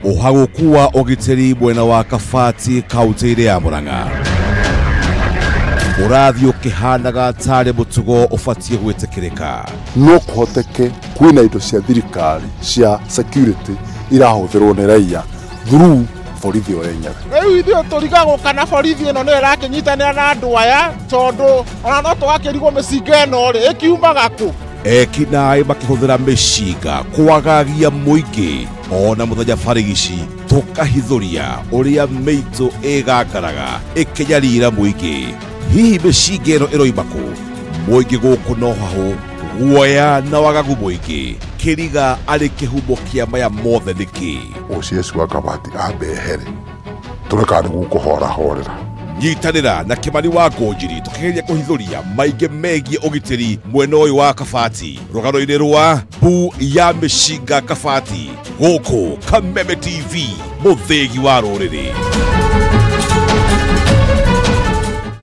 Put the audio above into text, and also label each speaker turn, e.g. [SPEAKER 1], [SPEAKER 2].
[SPEAKER 1] Uhagukuwa ogiteri mwena wa Kabati kaunti ya Murang'a. Urathio kihanaga tare mutugo ufatie gwitikirika.
[SPEAKER 2] No kuhoteke kwina indo cia thirikari cia security irahuthirwo ni raia through borithi o enyaga.
[SPEAKER 3] Riu ithio turigagwo kana borithi ino ni irakinyitanira na andu aya tondu ona no twakirigwo micinga ino ri ikiumaga ku.
[SPEAKER 1] Ekinaĩ makĩhũthĩra mĩcinga kwagagia mũingĩ ona mũthenya barigici tũkahithũria ũrĩa mĩitũ ĩgangaraga ĩkĩnyarira mũingĩ. Hihi mĩcinga ĩno ĩroima kũ? Mũingĩ gũkũ no hahũ, guoya na wagagu mũingĩ. Kĩriga arĩ kĩhumo kĩa maya mothe nĩkĩ?
[SPEAKER 2] OCS wa Kabati ambehere tũrekane gũkũhorahorera.
[SPEAKER 1] Nyitanĩra na Kĩmani wa Ngonjiri tũkĩgeria kũhithũria maingĩ megiĩ ũgitĩri mwena ũyũ wa Kabati. Rũgano-inĩ rwa mbu ya mĩcinga Kabati gũkũ Kameme TV, mũthĩgi wa rũrĩrĩ.